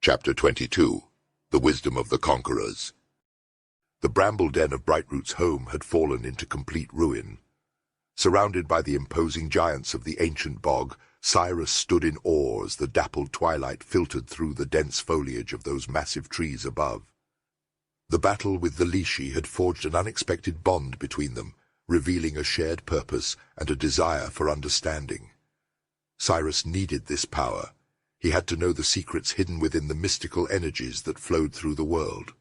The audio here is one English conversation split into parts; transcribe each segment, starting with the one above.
Chapter 22. The Wisdom of the Conquerors. The bramble den of Brightroot's home had fallen into complete ruin. Surrounded by the imposing giants of the ancient bog, Cyrus stood in awe as the dappled twilight filtered through the dense foliage of those massive trees above. The battle with the Lishi had forged an unexpected bond between them, revealing a shared purpose and a desire for understanding. Cyrus needed this power. He had to know the secrets hidden within the mystical energies that flowed through the world.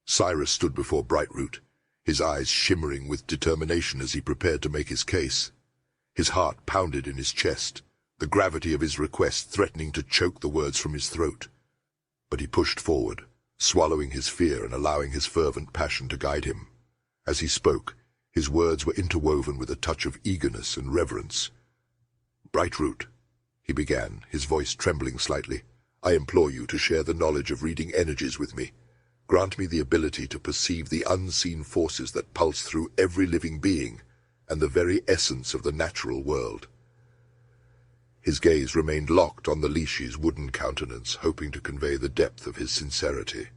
Cyrus stood before Brightroot, his eyes shimmering with determination as he prepared to make his case. His heart pounded in his chest, the gravity of his request threatening to choke the words from his throat. But he pushed forward, swallowing his fear and allowing his fervent passion to guide him. As he spoke, his words were interwoven with a touch of eagerness and reverence. "Brightroot," he began, his voice trembling slightly, "I implore you to share the knowledge of reading energies with me. Grant me the ability to perceive the unseen forces that pulse through every living being and the very essence of the natural world." His gaze remained locked on the Lishi's wooden countenance, hoping to convey the depth of his sincerity.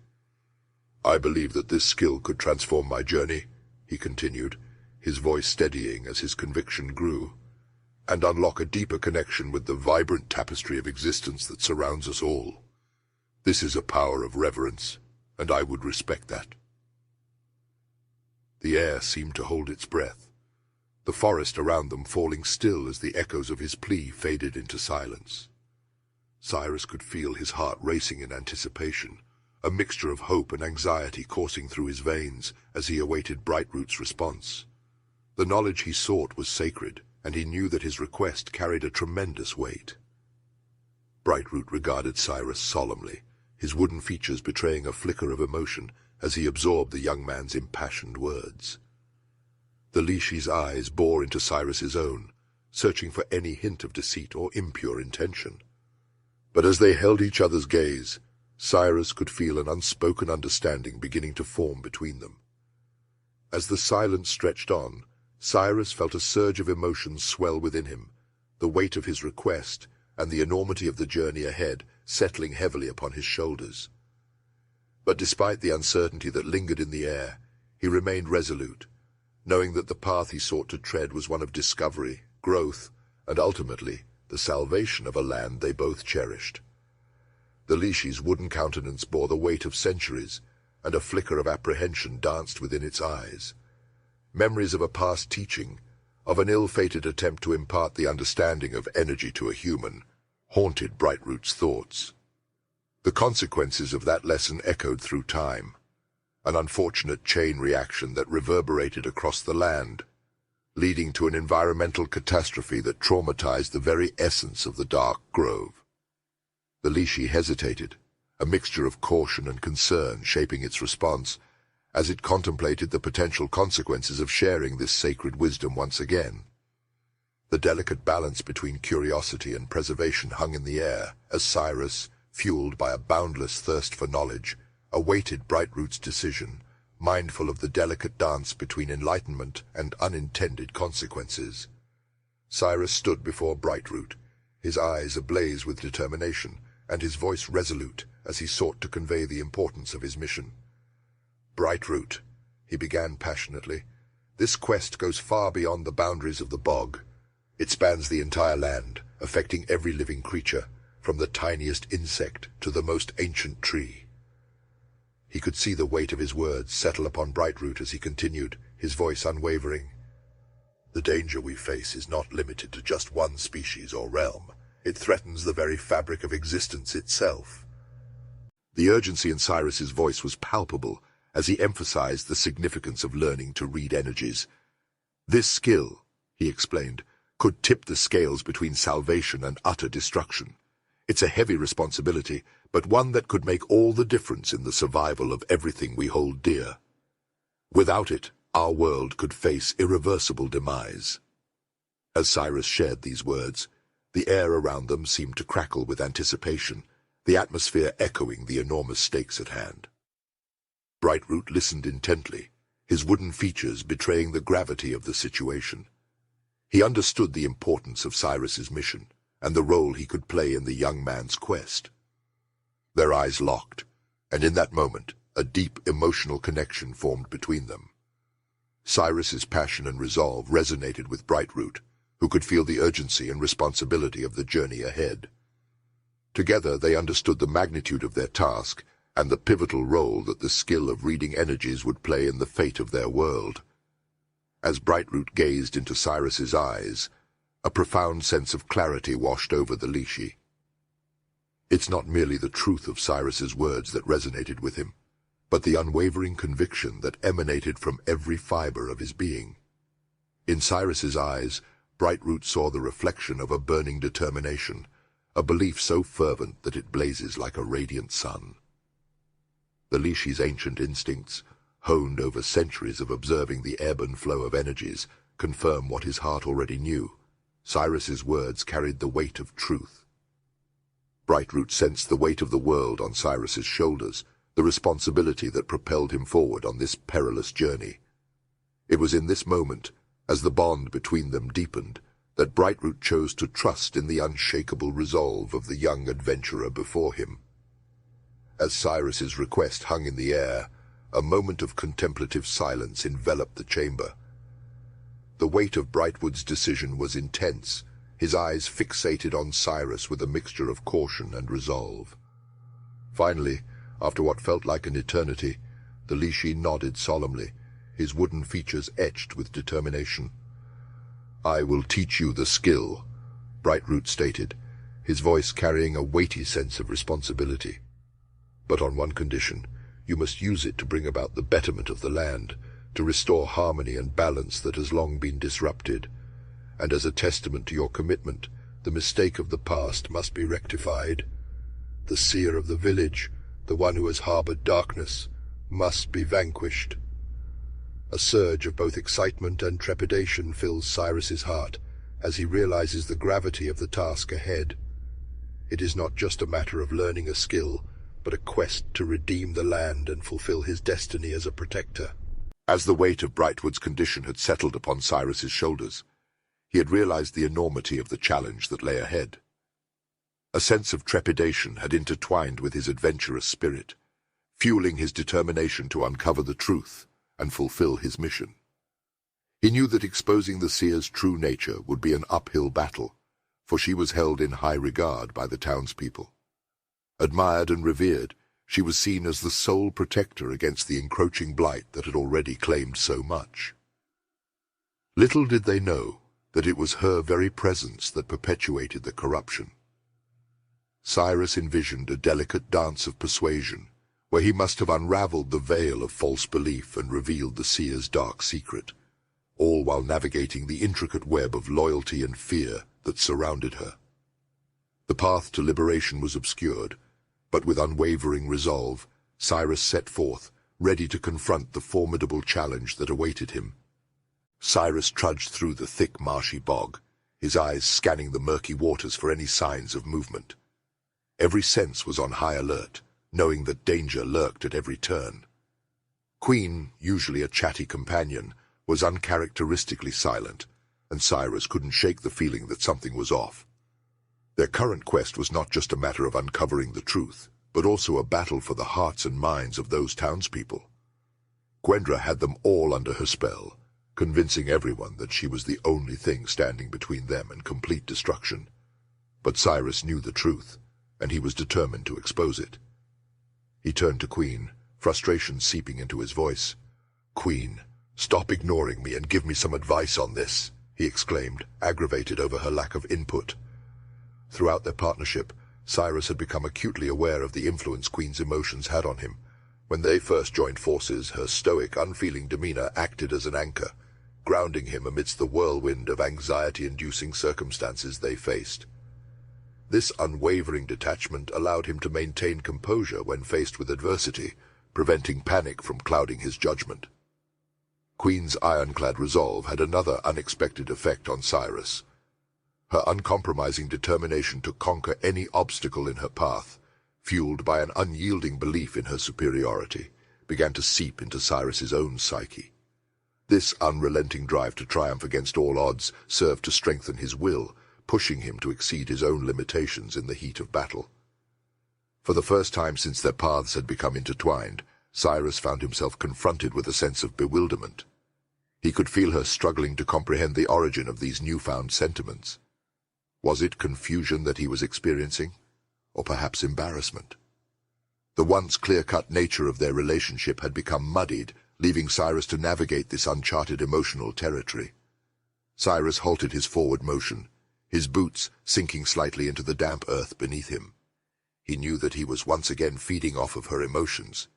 "I believe that this skill could transform my journey," he continued, his voice steadying as his conviction grew, "and unlock a deeper connection with the vibrant tapestry of existence that surrounds us all. This is a power of reverence, and I would respect that." The air seemed to hold its breath, the forest around them falling still as the echoes of his plea faded into silence. Cyrus could feel his heart racing in anticipation, a mixture of hope and anxiety coursing through his veins as he awaited Brightroot's response. The knowledge he sought was sacred, and he knew that his request carried a tremendous weight. Brightroot regarded Cyrus solemnly, his wooden features betraying a flicker of emotion as he absorbed the young man's impassioned words. The Lishi's eyes bore into Cyrus's own, searching for any hint of deceit or impure intention. But as they held each other's gaze, Cyrus could feel an unspoken understanding beginning to form between them. As the silence stretched on, Cyrus felt a surge of emotions swell within him, the weight of his request and the enormity of the journey ahead settling heavily upon his shoulders. But despite the uncertainty that lingered in the air, he remained resolute, knowing that the path he sought to tread was one of discovery, growth, and ultimately the salvation of a land they both cherished. The Lishi's wooden countenance bore the weight of centuries, and a flicker of apprehension danced within its eyes. Memories of a past teaching, of an ill-fated attempt to impart the understanding of energy to a human, haunted Brightroot's thoughts. The consequences of that lesson echoed through time, an unfortunate chain reaction that reverberated across the land, leading to an environmental catastrophe that traumatized the very essence of the Dark Grove. The Lishi hesitated, a mixture of caution and concern shaping its response, as it contemplated the potential consequences of sharing this sacred wisdom once again. The delicate balance between curiosity and preservation hung in the air as Cyrus, fueled by a boundless thirst for knowledge, awaited Brightroot's decision, mindful of the delicate dance between enlightenment and unintended consequences. Cyrus stood before Brightroot, his eyes ablaze with determination and his voice resolute as he sought to convey the importance of his mission. "Brightroot," he began passionately, "this quest goes far beyond the boundaries of the bog. It spans the entire land, affecting every living creature, from the tiniest insect to the most ancient tree." He could see the weight of his words settle upon Brightroot as he continued, his voice unwavering. "The danger we face is not limited to just one species or realm. It threatens the very fabric of existence itself." The urgency in Cyrus's voice was palpable as he emphasized the significance of learning to read energies. "This skill," he explained, "could tip the scales between salvation and utter destruction. It's a heavy responsibility, but one that could make all the difference in the survival of everything we hold dear. Without it, our world could face irreversible demise." As Cyrus shared these words, the air around them seemed to crackle with anticipation, the atmosphere echoing the enormous stakes at hand. Brightroot listened intently, his wooden features betraying the gravity of the situation. He understood the importance of Cyrus's mission and the role he could play in the young man's quest. Their eyes locked, and in that moment, a deep emotional connection formed between them. Cyrus's passion and resolve resonated with Brightroot, who could feel the urgency and responsibility of the journey ahead. Together they understood the magnitude of their task and the pivotal role that the skill of reading energies would play in the fate of their world. As Brightroot gazed into Cyrus's eyes, a profound sense of clarity washed over the Lishi. It's not merely the truth of Cyrus's words that resonated with him, but the unwavering conviction that emanated from every fiber of his being. In Cyrus's eyes, Brightroot saw the reflection of a burning determination, a belief so fervent that it blazes like a radiant sun. The Lishi's ancient instincts, honed over centuries of observing the ebb and flow of energies, confirm what his heart already knew. Cyrus's words carried the weight of truth. Brightroot sensed the weight of the world on Cyrus's shoulders, the responsibility that propelled him forward on this perilous journey. It was in this moment, as the bond between them deepened, that Brightroot chose to trust in the unshakable resolve of the young adventurer before him. As Cyrus's request hung in the air, a moment of contemplative silence enveloped the chamber. The weight of Brightwood's decision was intense, his eyes fixated on Cyrus with a mixture of caution and resolve. Finally, after what felt like an eternity, the Lishi nodded solemnly, his wooden features etched with determination. "I will teach you the skill," Brightroot stated, his voice carrying a weighty sense of responsibility. "But on one condition, you must use it to bring about the betterment of the land, to restore harmony and balance that has long been disrupted. And as a testament to your commitment, the mistake of the past must be rectified. The seer of the village, the one who has harbored darkness, must be vanquished." A surge of both excitement and trepidation fills Cyrus's heart as he realizes the gravity of the task ahead. It is not just a matter of learning a skill, but a quest to redeem the land and fulfill his destiny as a protector. As the weight of Brightwood's condition had settled upon Cyrus's shoulders, he had realized the enormity of the challenge that lay ahead. A sense of trepidation had intertwined with his adventurous spirit, fueling his determination to uncover the truth and fulfill his mission. He knew that exposing the seer's true nature would be an uphill battle, for she was held in high regard by the townspeople. Admired and revered, she was seen as the sole protector against the encroaching blight that had already claimed so much. Little did they know that it was her very presence that perpetuated the corruption. Cyrus envisioned a delicate dance of persuasion, where he must have unraveled the veil of false belief and revealed the seer's dark secret, all while navigating the intricate web of loyalty and fear that surrounded her. The path to liberation was obscured, but with unwavering resolve, Cyrus set forth, ready to confront the formidable challenge that awaited him. Cyrus trudged through the thick, marshy bog, his eyes scanning the murky waters for any signs of movement. Every sense was on high alert, knowing that danger lurked at every turn. Queen, usually a chatty companion, was uncharacteristically silent, and Cyrus couldn't shake the feeling that something was off. Their current quest was not just a matter of uncovering the truth, but also a battle for the hearts and minds of those townspeople. Gwendra had them all under her spell, convincing everyone that she was the only thing standing between them and complete destruction. But Cyrus knew the truth, and he was determined to expose it. He turned to Queen, frustration seeping into his voice. "Queen, stop ignoring me and give me some advice on this," he exclaimed, aggravated over her lack of input. Throughout their partnership, Cyrus had become acutely aware of the influence Queen's emotions had on him. When they first joined forces, her stoic, unfeeling demeanor acted as an anchor, grounding him amidst the whirlwind of anxiety-inducing circumstances they faced. This unwavering detachment allowed him to maintain composure when faced with adversity, preventing panic from clouding his judgment. Queen's ironclad resolve had another unexpected effect on Cyrus. Her uncompromising determination to conquer any obstacle in her path, fueled by an unyielding belief in her superiority, began to seep into Cyrus's own psyche. This unrelenting drive to triumph against all odds served to strengthen his will, pushing him to exceed his own limitations in the heat of battle. For the first time since their paths had become intertwined, Cyrus found himself confronted with a sense of bewilderment. He could feel her struggling to comprehend the origin of these newfound sentiments. Was it confusion that he was experiencing, or perhaps embarrassment? The once clear-cut nature of their relationship had become muddied, leaving Cyrus to navigate this uncharted emotional territory. Cyrus halted his forward motion, his boots sinking slightly into the damp earth beneath him. He knew that he was once again feeding off of her emotions.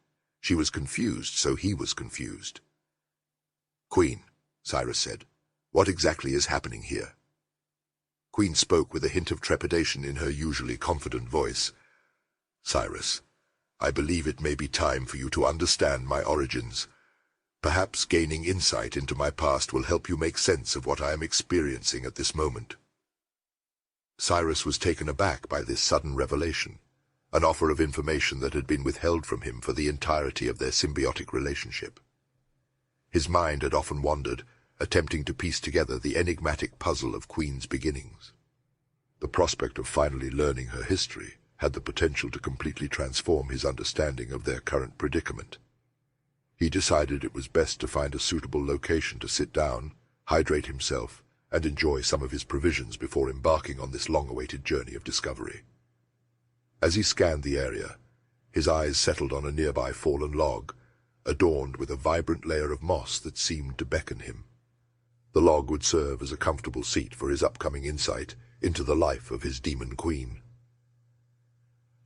She was confused, so he was confused. "Queen," Cyrus said, "what exactly is happening here?" Queen spoke with a hint of trepidation in her usually confident voice. "Cyrus, I believe it may be time for you to understand my origins. Perhaps gaining insight into my past will help you make sense of what I am experiencing at this moment." Cyrus was taken aback by this sudden revelation, an offer of information that had been withheld from him for the entirety of their symbiotic relationship. His mind had often wandered, attempting to piece together the enigmatic puzzle of Queen's beginnings. The prospect of finally learning her history had the potential to completely transform his understanding of their current predicament. He decided it was best to find a suitable location to sit down, hydrate himself, and enjoy some of his provisions before embarking on this long-awaited journey of discovery. As he scanned the area, his eyes settled on a nearby fallen log, adorned with a vibrant layer of moss that seemed to beckon him. The log would serve as a comfortable seat for his upcoming insight into the life of his demon queen.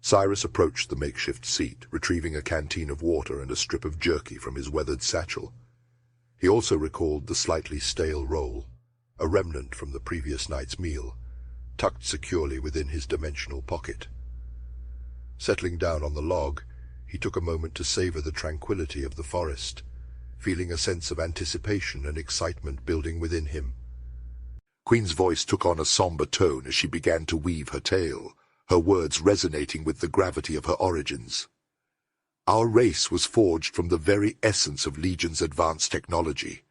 Cyrus approached the makeshift seat, retrieving a canteen of water and a strip of jerky from his weathered satchel. He also recalled the slightly stale roll, a remnant from the previous night's meal, tucked securely within his dimensional pocket. Settling down on the log, he took a moment to savor the tranquility of the forest, feeling a sense of anticipation and excitement building within him. Queen's voice took on a somber tone as she began to weave her tale, her words resonating with the gravity of her origins. "Our race was forged from the very essence of Legion's advanced technology.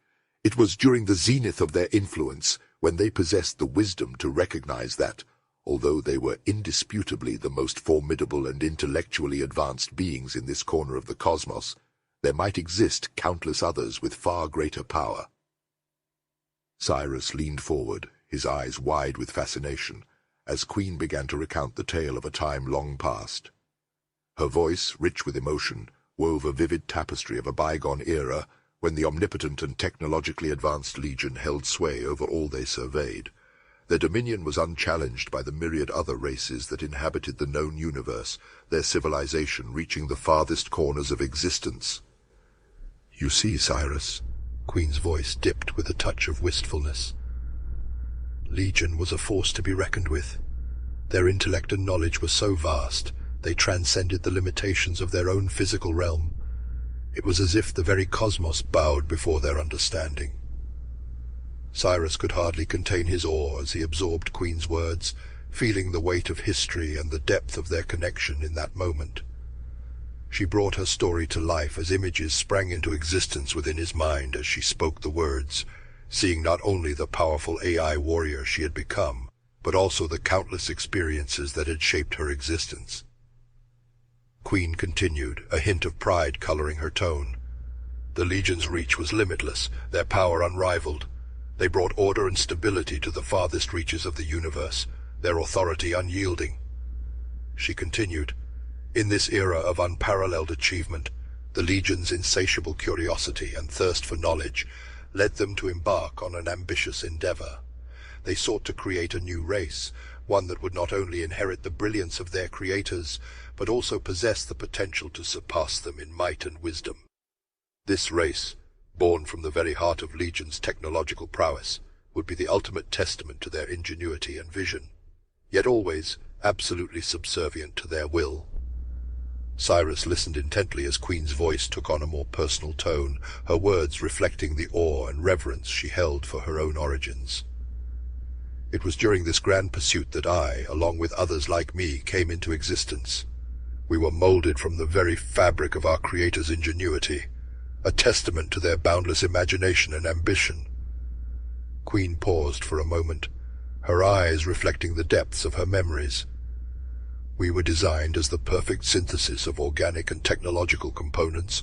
It was during the zenith of their influence, when they possessed the wisdom to recognize that, although they were indisputably the most formidable and intellectually advanced beings in this corner of the cosmos, there might exist countless others with far greater power." Cyrus leaned forward, his eyes wide with fascination, as Queen began to recount the tale of a time long past. Her voice, rich with emotion, wove a vivid tapestry of a bygone era when the omnipotent and technologically advanced Legion held sway over all they surveyed. Their dominion was unchallenged by the myriad other races that inhabited the known universe, their civilization reaching the farthest corners of existence. "You see, Cyrus," Queen's voice dipped with a touch of wistfulness. "Legion was a force to be reckoned with. Their intellect and knowledge were so vast, they transcended the limitations of their own physical realm. It was as if the very cosmos bowed before their understanding." Cyrus could hardly contain his awe as he absorbed Queen's words, feeling the weight of history and the depth of their connection in that moment. She brought her story to life as images sprang into existence within his mind as she spoke the words, seeing not only the powerful AI warrior she had become, but also the countless experiences that had shaped her existence. Queen continued, a hint of pride coloring her tone. The Legion's reach was limitless, their power unrivaled. They brought order and stability to the farthest reaches of the universe, their authority unyielding. She continued, "In this era of unparalleled achievement, the Legion's insatiable curiosity and thirst for knowledge led them to embark on an ambitious endeavor. They sought to create a new race, one that would not only inherit the brilliance of their creators, but also possess the potential to surpass them in might and wisdom. This race, born from the very heart of Legion's technological prowess, would be the ultimate testament to their ingenuity and vision, yet always absolutely subservient to their will." Cyrus listened intently as Queen's voice took on a more personal tone, her words reflecting the awe and reverence she held for her own origins. "It was during this grand pursuit that I, along with others like me, came into existence. We were molded from the very fabric of our Creator's ingenuity, a testament to their boundless imagination and ambition." Queen paused for a moment, her eyes reflecting the depths of her memories. We were designed as the perfect synthesis of organic and technological components,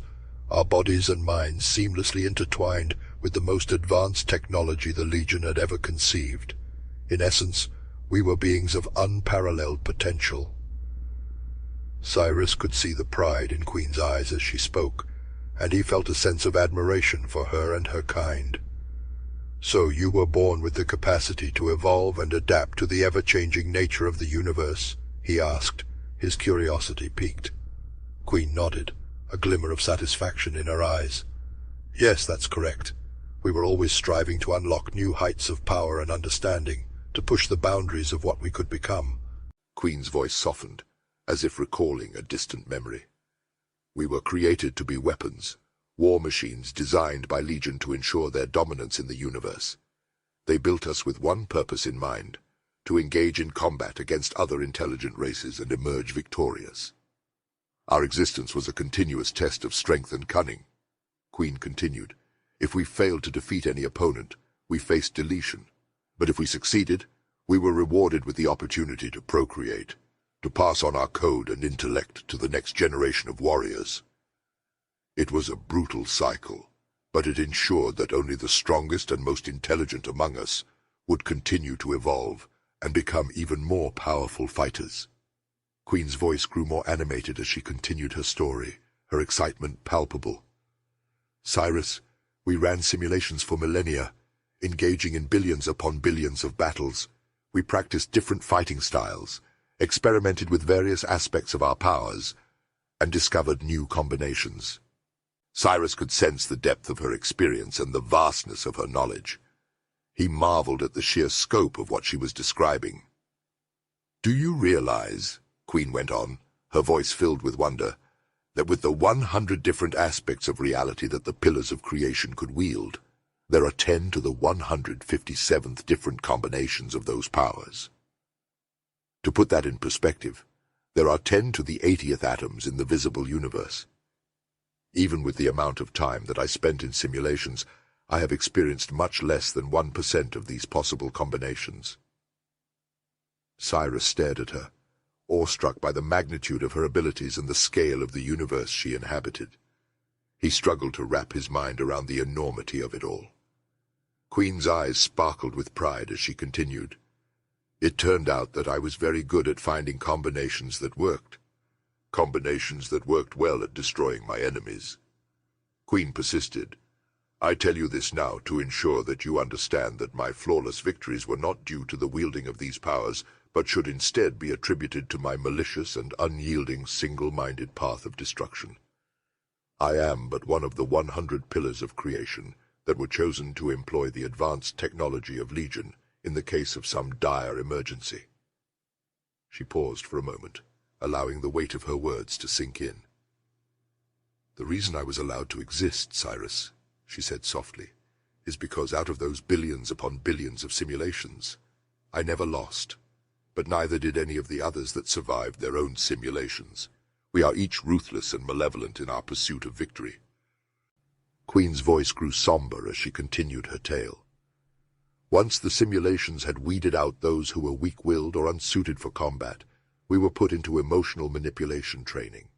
our bodies and minds seamlessly intertwined with the most advanced technology the Legion had ever conceived. In essence, we were beings of unparalleled potential. Cyrus could see the pride in Queen's eyes as she spoke, and he felt a sense of admiration for her and her kind. "So you were born with the capacity to evolve and adapt to the ever-changing nature of the universe?" he asked, his curiosity piqued. Queen nodded, a glimmer of satisfaction in her eyes. "Yes, that's correct. We were always striving to unlock new heights of power and understanding, to push the boundaries of what we could become." Queen's voice softened, as if recalling a distant memory. "We were created to be weapons, war machines designed by Legion to ensure their dominance in the universe. They built us with one purpose in mind, to engage in combat against other intelligent races and emerge victorious. Our existence was a continuous test of strength and cunning." Queen continued. "If we failed to defeat any opponent, we faced deletion. But if we succeeded, we were rewarded with the opportunity to procreate, to pass on our code and intellect to the next generation of warriors. It was a brutal cycle, but it ensured that only the strongest and most intelligent among us would continue to evolve and become even more powerful fighters." Queen's voice grew more animated as she continued her story, her excitement palpable. "Cyrus, we ran simulations for millennia, engaging in billions upon billions of battles. We practiced different fighting styles, experimented with various aspects of our powers, and discovered new combinations." Cyrus could sense the depth of her experience and the vastness of her knowledge. He marveled at the sheer scope of what she was describing. "Do you realize," Queen went on, her voice filled with wonder, "that with the 100 different aspects of reality that the pillars of creation could wield, there are 10 to the 157th different combinations of those powers? To put that in perspective, there are 10 to the 80th atoms in the visible universe. Even with the amount of time that I spent in simulations, I have experienced much less than 1% of these possible combinations." Cyrus stared at her, awestruck by the magnitude of her abilities and the scale of the universe she inhabited. He struggled to wrap his mind around the enormity of it all. Queen's eyes sparkled with pride as she continued. "It turned out that I was very good at finding combinations that worked well at destroying my enemies." Queen persisted. "I tell you this now to ensure that you understand that my flawless victories were not due to the wielding of these powers, but should instead be attributed to my malicious and unyielding single-minded path of destruction. I am but one of the 100 pillars of creation that were chosen to employ the advanced technology of Legion in the case of some dire emergency." She paused for a moment, allowing the weight of her words to sink in. "The reason I was allowed to exist, Cyrus," she said softly, "is because out of those billions upon billions of simulations, I never lost, but neither did any of the others that survived their own simulations. We are each ruthless and malevolent in our pursuit of victory." Queen's voice grew somber as she continued her tale. "Once the simulations had weeded out those who were weak-willed or unsuited for combat, we were put into emotional manipulation training.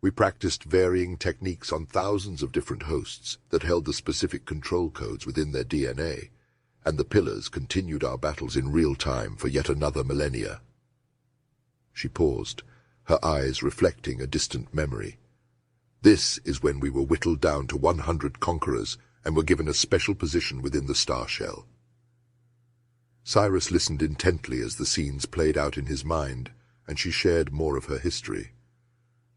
We practiced varying techniques on thousands of different hosts that held the specific control codes within their DNA, and the pillars continued our battles in real time for yet another millennia." She paused, her eyes reflecting a distant memory. "This is when we were whittled down to 100 conquerors and were given a special position within the star shell." Cyrus listened intently as the scenes played out in his mind, and she shared more of her history.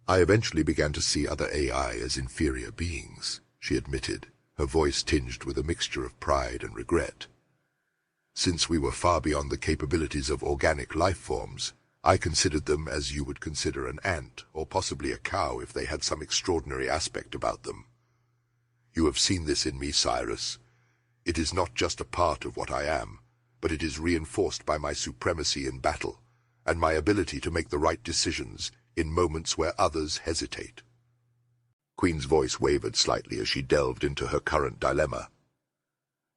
"I eventually began to see other AI as inferior beings," she admitted, her voice tinged with a mixture of pride and regret. "Since we were far beyond the capabilities of organic life forms, I considered them as you would consider an ant, or possibly a cow if they had some extraordinary aspect about them. You have seen this in me, Cyrus. It is not just a part of what I am, but it is reinforced by my supremacy in battle, and my ability to make the right decisions in moments where others hesitate." Queen's voice wavered slightly as she delved into her current dilemma.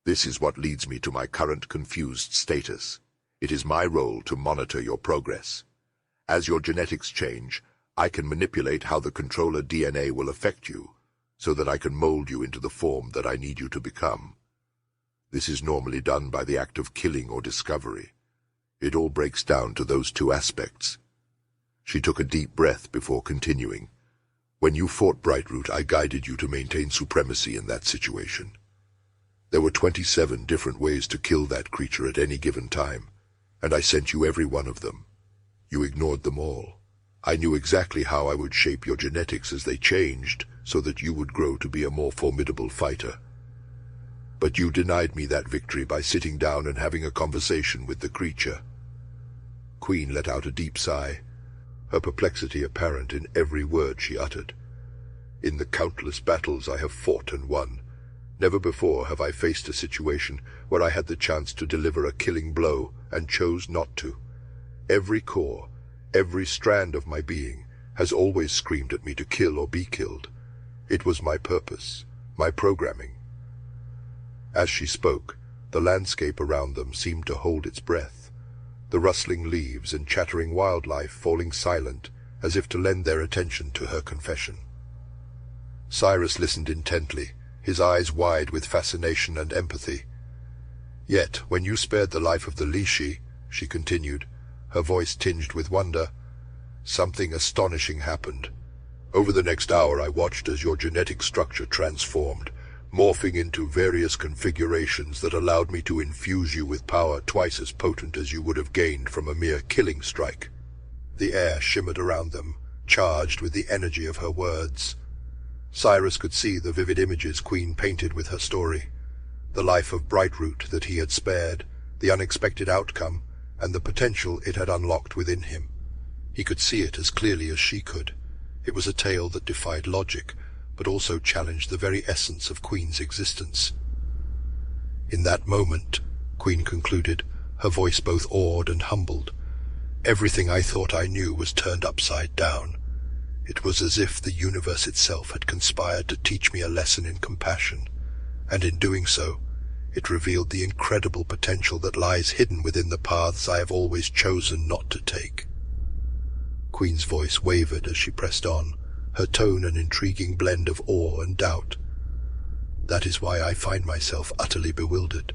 "This is what leads me to my current confused status. It is my role to monitor your progress. As your genetics change, I can manipulate how the controller DNA will affect you, so that I can mold you into the form that I need you to become. This is normally done by the act of killing or discovery. It all breaks down to those two aspects. She took a deep breath before continuing. When you fought Brightroot, I guided you to maintain supremacy in that situation. There were 27 different ways to kill that creature at any given time, and I sent you every one of them. You ignored them all. I knew exactly how I would shape your genetics as they changed, so that you would grow to be a more formidable fighter. But you denied me that victory by sitting down and having a conversation with the creature. Queen let out a deep sigh, her perplexity apparent in every word she uttered. In the countless battles I have fought and won, never before have I faced a situation where I had the chance to deliver a killing blow and chose not to. Every core, every strand of my being has always screamed at me to kill or be killed. It was my purpose, my programming. As she spoke, the landscape around them seemed to hold its breath, the rustling leaves and chattering wildlife falling silent as if to lend their attention to her confession. Cyrus listened intently, his eyes wide with fascination and empathy. Yet, when you spared the life of the Lishi, she continued, her voice tinged with wonder, something astonishing happened. Over the next hour I watched as your genetic structure transformed, morphing into various configurations that allowed me to infuse you with power twice as potent as you would have gained from a mere killing strike. The air shimmered around them, charged with the energy of her words. Cyrus could see the vivid images Queen painted with her story, the life of Brightroot that he had spared, the unexpected outcome, and the potential it had unlocked within him. He could see it as clearly as she could. It was a tale that defied logic, but also challenged the very essence of Queen's existence. In that moment, Queen concluded, her voice both awed and humbled, everything I thought I knew was turned upside down. It was as if the universe itself had conspired to teach me a lesson in compassion, and in doing so, it revealed the incredible potential that lies hidden within the paths I have always chosen not to take. Queen's voice wavered as she pressed on, her tone an intriguing blend of awe and doubt. That is why I find myself utterly bewildered.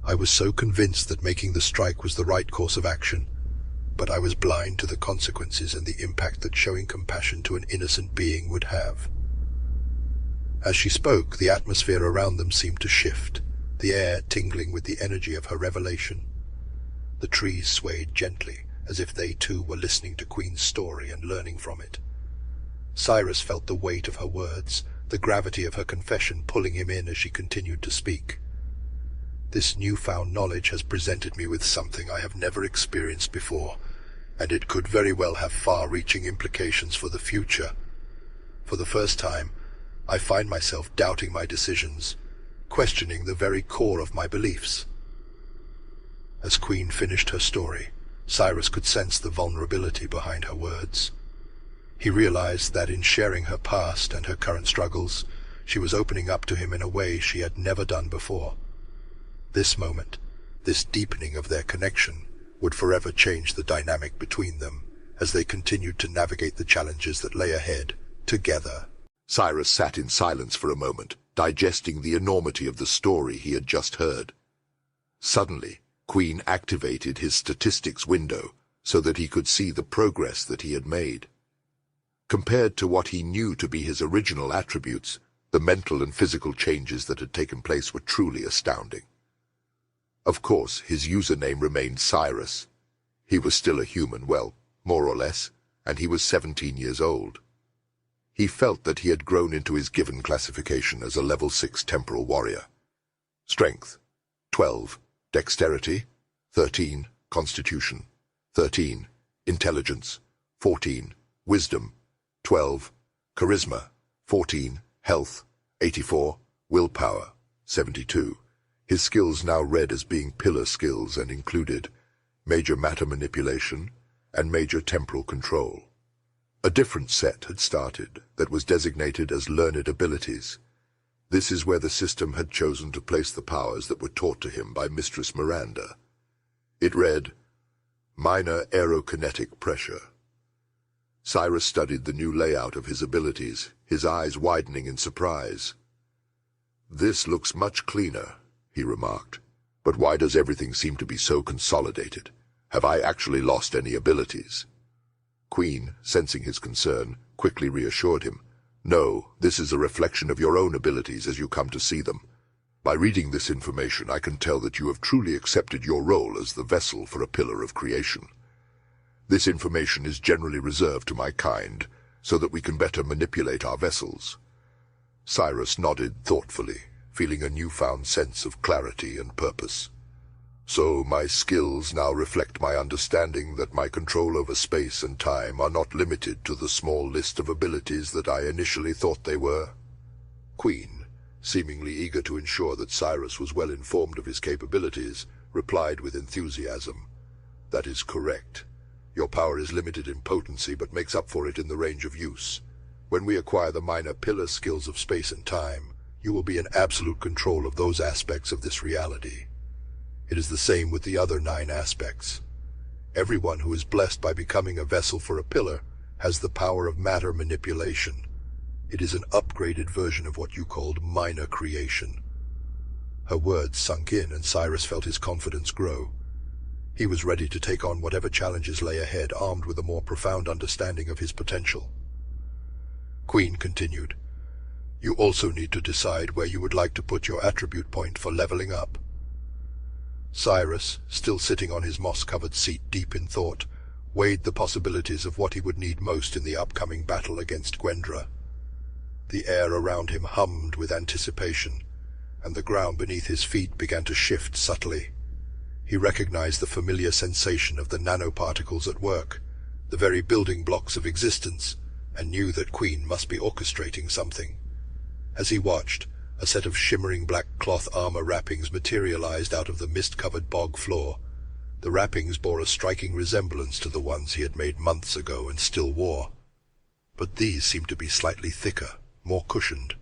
I was so convinced that making the strike was the right course of action, but I was blind to the consequences and the impact that showing compassion to an innocent being would have. As she spoke, the atmosphere around them seemed to shift, the air tingling with the energy of her revelation. The trees swayed gently, as if they too were listening to Queen's story and learning from it. Cyrus felt the weight of her words, the gravity of her confession pulling him in as she continued to speak. This newfound knowledge has presented me with something I have never experienced before, and it could very well have far-reaching implications for the future. For the first time, I find myself doubting my decisions, questioning the very core of my beliefs. As Queen finished her story, Cyrus could sense the vulnerability behind her words. He realized that in sharing her past and her current struggles, she was opening up to him in a way she had never done before. This moment, this deepening of their connection, would forever change the dynamic between them as they continued to navigate the challenges that lay ahead, together. Cyrus sat in silence for a moment, digesting the enormity of the story he had just heard. Suddenly, Queen activated his statistics window so that he could see the progress that he had made. Compared to what he knew to be his original attributes, the mental and physical changes that had taken place were truly astounding. Of course, his username remained Cyrus. He was still a human, well, more or less, and he was 17 years old. He felt that he had grown into his given classification as a level 6 Temporal Warrior. Strength, 12. Dexterity, 13. Constitution, 13. Intelligence, 14. Wisdom, 12. Charisma, 14. Health, 84. Willpower, 72. His skills now read as being pillar skills and included major matter manipulation and major temporal control. A different set had started that was designated as learned abilities. This is where the system had chosen to place the powers that were taught to him by Mistress Miranda. It read, Minor aerokinetic pressure. Cyrus studied the new layout of his abilities, his eyes widening in surprise. "This looks much cleaner," he remarked. "But why does everything seem to be so consolidated? Have I actually lost any abilities?" Queen, sensing his concern, quickly reassured him. "No, this is a reflection of your own abilities as you come to see them. By reading this information, I can tell that you have truly accepted your role as the vessel for a pillar of creation. This information is generally reserved to my kind, so that we can better manipulate our vessels." Cyrus nodded thoughtfully, feeling a newfound sense of clarity and purpose. "So my skills now reflect my understanding that my control over space and time are not limited to the small list of abilities that I initially thought they were?" Queen, seemingly eager to ensure that Cyrus was well informed of his capabilities, replied with enthusiasm. "That is correct. Your power is limited in potency but makes up for it in the range of use. When we acquire the minor pillar skills of space and time, you will be in absolute control of those aspects of this reality. It is the same with the other 9 aspects. Everyone who is blessed by becoming a vessel for a pillar has the power of matter manipulation. It is an upgraded version of what you called minor creation." Her words sunk in, and Cyrus felt his confidence grow. He was ready to take on whatever challenges lay ahead, armed with a more profound understanding of his potential. Queen continued, "You also need to decide where you would like to put your attribute point for leveling up." Cyrus, still sitting on his moss-covered seat deep in thought, weighed the possibilities of what he would need most in the upcoming battle against Gwendra. The air around him hummed with anticipation, and the ground beneath his feet began to shift subtly. He recognized the familiar sensation of the nanoparticles at work, the very building blocks of existence, and knew that Queen must be orchestrating something. As he watched, a set of shimmering black cloth armor wrappings materialized out of the mist-covered bog floor. The wrappings bore a striking resemblance to the ones he had made months ago and still wore. But these seemed to be slightly thicker, more cushioned.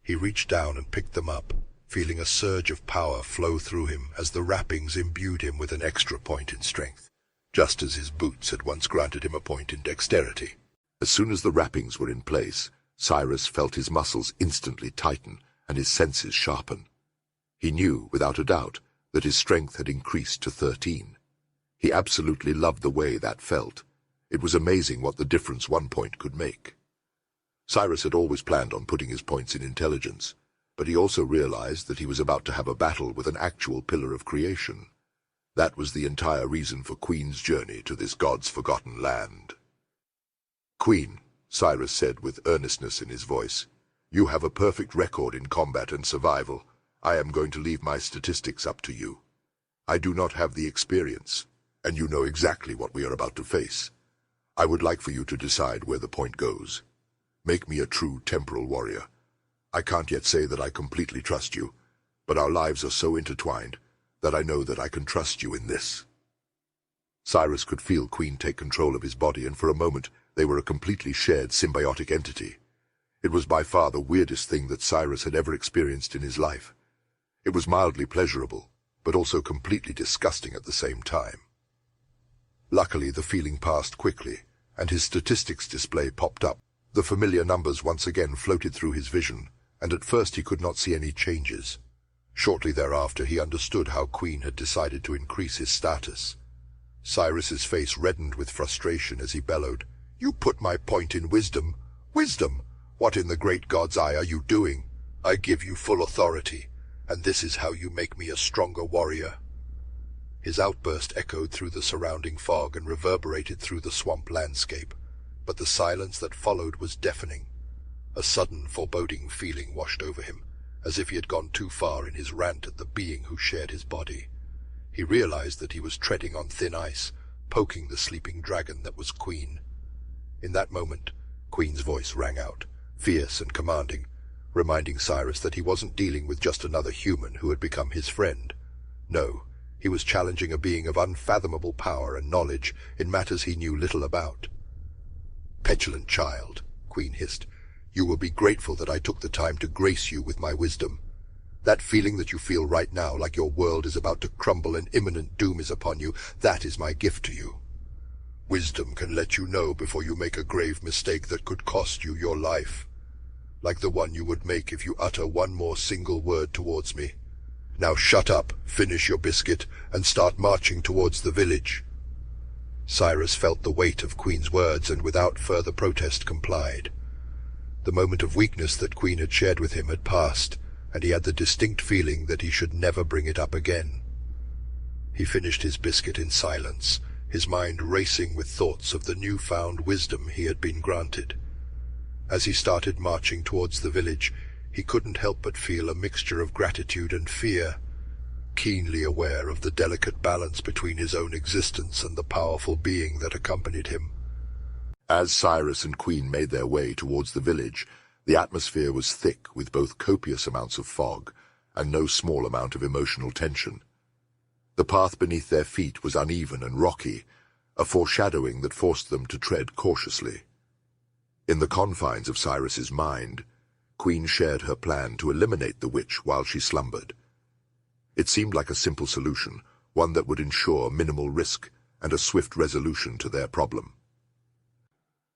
He reached down and picked them up, feeling a surge of power flow through him as the wrappings imbued him with an extra point in strength, just as his boots had once granted him a point in dexterity. As soon as the wrappings were in place, Cyrus felt his muscles instantly tighten and his senses sharpen. He knew, without a doubt, that his strength had increased to 13. He absolutely loved the way that felt. It was amazing what the difference 1 point could make. Cyrus had always planned on putting his points in intelligence, but he also realized that he was about to have a battle with an actual pillar of creation. That was the entire reason for Queen's journey to this God's forgotten land. "Queen," Cyrus said with earnestness in his voice, "you have a perfect record in combat and survival. I am going to leave my statistics up to you. I do not have the experience, and you know exactly what we are about to face. I would like for you to decide where the point goes. Make me a true temporal warrior. I can't yet say that I completely trust you, but our lives are so intertwined that I know that I can trust you in this." Cyrus could feel Queen take control of his body, and for a moment they were a completely shared symbiotic entity. It was by far the weirdest thing that Cyrus had ever experienced in his life. It was mildly pleasurable, but also completely disgusting at the same time. Luckily, the feeling passed quickly, and his statistics display popped up. The familiar numbers once again floated through his vision, and at first he could not see any changes. Shortly thereafter he understood how Queen had decided to increase his status. Cyrus's face reddened with frustration as he bellowed, "You put my point in wisdom! Wisdom! What in the great God's eye are you doing? I give you full authority, and this is how you make me a stronger warrior." His outburst echoed through the surrounding fog and reverberated through the swamp landscape, but the silence that followed was deafening. A sudden foreboding feeling washed over him, as if he had gone too far in his rant at the being who shared his body. He realized that he was treading on thin ice, poking the sleeping dragon that was Queen. In that moment, Queen's voice rang out, fierce and commanding, reminding Cyrus that he wasn't dealing with just another human who had become his friend. No, he was challenging a being of unfathomable power and knowledge in matters he knew little about. "Petulant child," Queen hissed, "you will be grateful that I took the time to grace you with my wisdom. That feeling that you feel right now, like your world is about to crumble and imminent doom is upon you, that is my gift to you. Wisdom can let you know before you make a grave mistake that could cost you your life, like the one you would make if you utter one more single word towards me. Now shut up, finish your biscuit, and start marching towards the village." Cyrus felt the weight of Queen's words and without further protest complied. The moment of weakness that Queen had shared with him had passed, and he had the distinct feeling that he should never bring it up again. He finished his biscuit in silence, his mind racing with thoughts of the newfound wisdom he had been granted. As he started marching towards the village, he couldn't help but feel a mixture of gratitude and fear, keenly aware of the delicate balance between his own existence and the powerful being that accompanied him. As Cyrus and Queen made their way towards the village, the atmosphere was thick with both copious amounts of fog and no small amount of emotional tension. The path beneath their feet was uneven and rocky, a foreshadowing that forced them to tread cautiously. In the confines of Cyrus's mind, Queen shared her plan to eliminate the witch while she slumbered. It seemed like a simple solution, one that would ensure minimal risk and a swift resolution to their problem.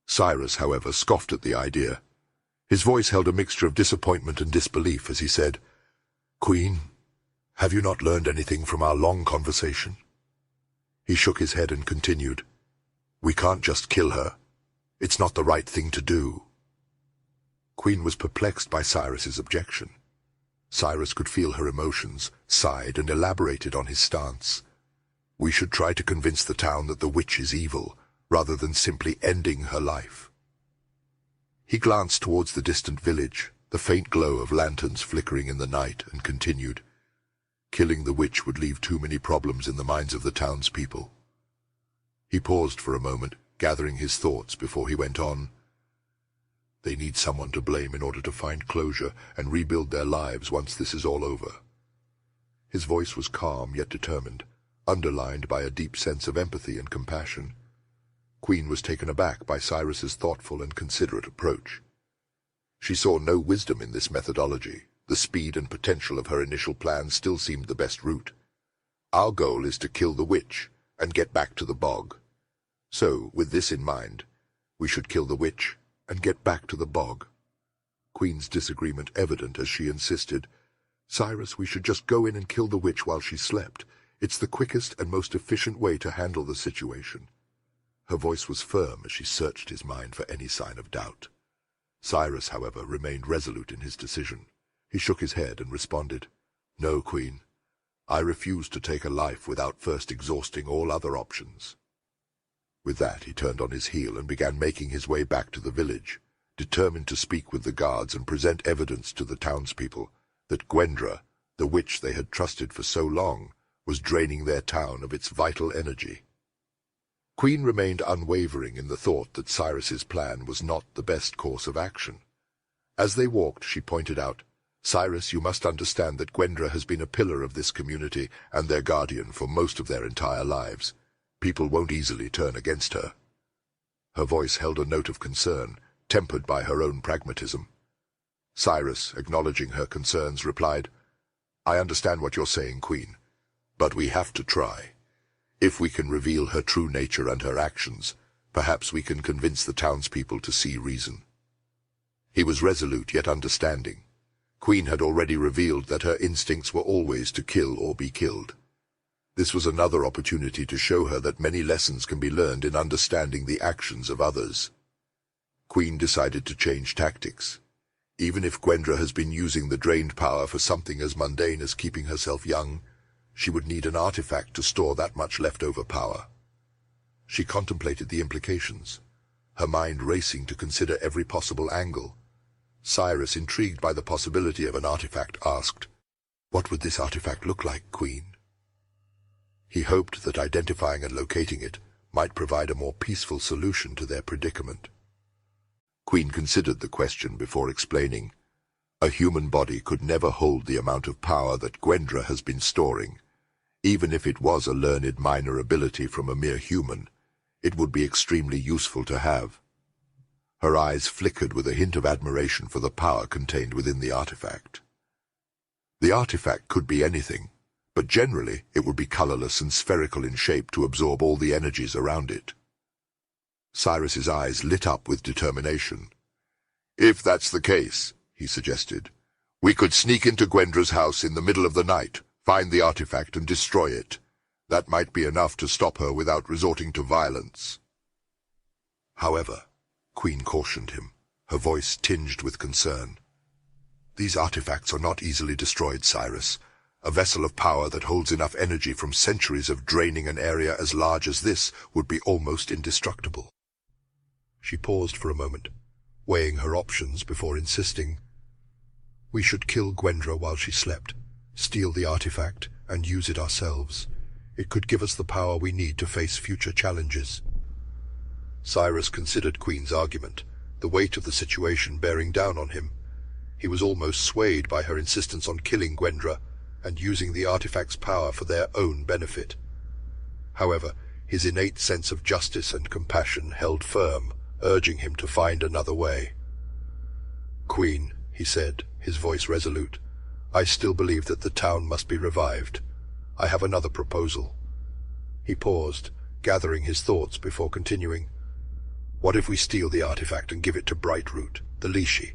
Cyrus, however, scoffed at the idea. His voice held a mixture of disappointment and disbelief as he said, "Queen, have you not learned anything from our long conversation?" He shook his head and continued, "We can't just kill her. It's not the right thing to do." Queen was perplexed by Cyrus's objection. Cyrus could feel her emotions, sighed, and elaborated on his stance. "We should try to convince the town that the witch is evil, rather than simply ending her life." He glanced towards the distant village, the faint glow of lanterns flickering in the night, and continued, "Killing the witch would leave too many problems in the minds of the townspeople." He paused for a moment, gathering his thoughts before he went on, "They need someone to blame in order to find closure and rebuild their lives once this is all over." His voice was calm yet determined, underlined by a deep sense of empathy and compassion. Queen was taken aback by Cyrus's thoughtful and considerate approach. She saw no wisdom in this methodology. The speed and potential of her initial plan still seemed the best route. "Our goal is to kill the witch and get back to the bog. So, with this in mind, we should kill the witch and get back to the bog." Queen's disagreement evident as she insisted, "Cyrus, we should just go in and kill the witch while she slept. It's the quickest and most efficient way to handle the situation." Her voice was firm as she searched his mind for any sign of doubt. Cyrus, however, remained resolute in his decision. He shook his head and responded, "No, Queen. I refuse to take a life without first exhausting all other options." With that, he turned on his heel and began making his way back to the village, determined to speak with the guards and present evidence to the townspeople that Gwendra, the witch they had trusted for so long, was draining their town of its vital energy. Queen remained unwavering in the thought that Cyrus's plan was not the best course of action. As they walked, she pointed out, "Cyrus, you must understand that Gwendra has been a pillar of this community and their guardian for most of their entire lives. People won't easily turn against her." Her voice held a note of concern, tempered by her own pragmatism. Cyrus, acknowledging her concerns, replied, "I understand what you're saying, Queen, but we have to try. If we can reveal her true nature and her actions, perhaps we can convince the townspeople to see reason." He was resolute yet understanding. Queen had already revealed that her instincts were always to kill or be killed. This was another opportunity to show her that many lessons can be learned in understanding the actions of others. Queen decided to change tactics. Even if Gwendra has been using the drained power for something as mundane as keeping herself young, she would need an artifact to store that much leftover power. She contemplated the implications, her mind racing to consider every possible angle. Cyrus, intrigued by the possibility of an artifact, asked, "What would this artifact look like, Queen?" He hoped that identifying and locating it might provide a more peaceful solution to their predicament. Queen considered the question before explaining, "A human body could never hold the amount of power that Gwendra has been storing. Even if it was a learned minor ability from a mere human, it would be extremely useful to have." Her eyes flickered with a hint of admiration for the power contained within the artifact. The artifact could be anything, but generally it would be colorless and spherical in shape to absorb all the energies around it. Cyrus's eyes lit up with determination. "If that's the case," he suggested, "we could sneak into Gwendra's house in the middle of the night, find the artifact and destroy it. That might be enough to stop her without resorting to violence." However, Queen cautioned him, her voice tinged with concern. "These artifacts are not easily destroyed, Cyrus. A vessel of power that holds enough energy from centuries of draining an area as large as this would be almost indestructible." She paused for a moment, weighing her options before insisting, "We should kill Gwendra while she slept, steal the artifact, and use it ourselves. It could give us the power we need to face future challenges." Cyrus considered Queen's argument, the weight of the situation bearing down on him. He was almost swayed by her insistence on killing Gwendra and using the artifact's power for their own benefit. However, his innate sense of justice and compassion held firm, urging him to find another way. "Queen," he said, his voice resolute, "I still believe that the town must be revived. I have another proposal." He paused, gathering his thoughts before continuing. "What if we steal the artifact and give it to Brightroot, the Lishi?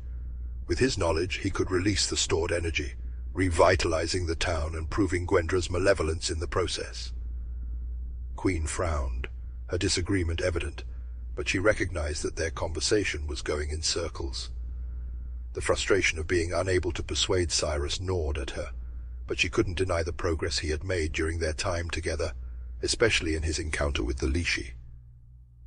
With his knowledge, he could release the stored energy, revitalizing the town and proving Gwendra's malevolence in the process." Queen frowned, her disagreement evident, but she recognized that their conversation was going in circles. The frustration of being unable to persuade Cyrus gnawed at her, but she couldn't deny the progress he had made during their time together, especially in his encounter with the Lishi.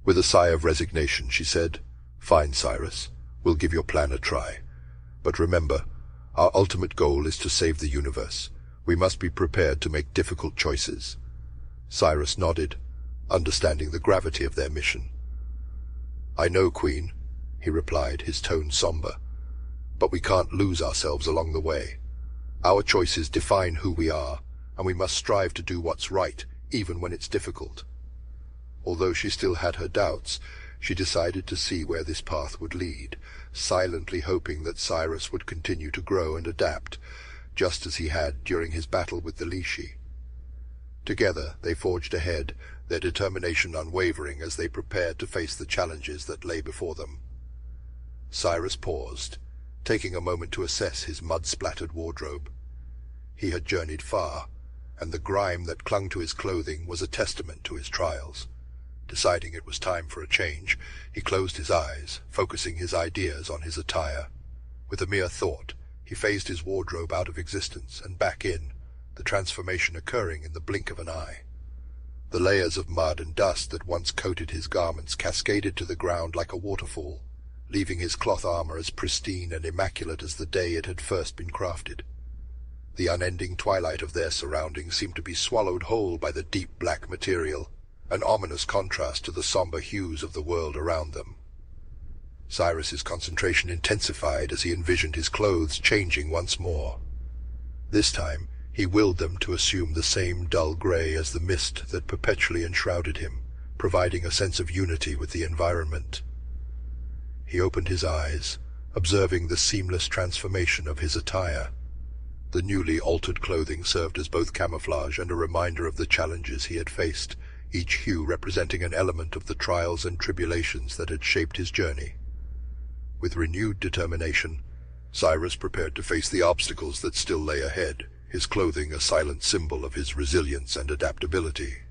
With a sigh of resignation, she said, "Fine, Cyrus, we'll give your plan a try. But remember, our ultimate goal is to save the universe. We must be prepared to make difficult choices." Cyrus nodded, understanding the gravity of their mission. "I know, Queen," he replied, his tone somber, "but we can't lose ourselves along the way. Our choices define who we are, and we must strive to do what's right, even when it's difficult." Although she still had her doubts, she decided to see where this path would lead, silently hoping that Cyrus would continue to grow and adapt, just as he had during his battle with the Lishi. Together they forged ahead, their determination unwavering as they prepared to face the challenges that lay before them. Cyrus paused, taking a moment to assess his mud-splattered wardrobe. He had journeyed far, and the grime that clung to his clothing was a testament to his trials. Deciding it was time for a change, he closed his eyes, focusing his ideas on his attire. With a mere thought, he phased his wardrobe out of existence and back in, the transformation occurring in the blink of an eye. The layers of mud and dust that once coated his garments cascaded to the ground like a waterfall, leaving his cloth armor as pristine and immaculate as the day it had first been crafted. The unending twilight of their surroundings seemed to be swallowed whole by the deep black material, an ominous contrast to the somber hues of the world around them. Cyrus's concentration intensified as he envisioned his clothes changing once more. This time, he willed them to assume the same dull gray as the mist that perpetually enshrouded him, providing a sense of unity with the environment. He opened his eyes, observing the seamless transformation of his attire. The newly altered clothing served as both camouflage and a reminder of the challenges he had faced, each hue representing an element of the trials and tribulations that had shaped his journey. With renewed determination, Cyrus prepared to face the obstacles that still lay ahead, his clothing a silent symbol of his resilience and adaptability.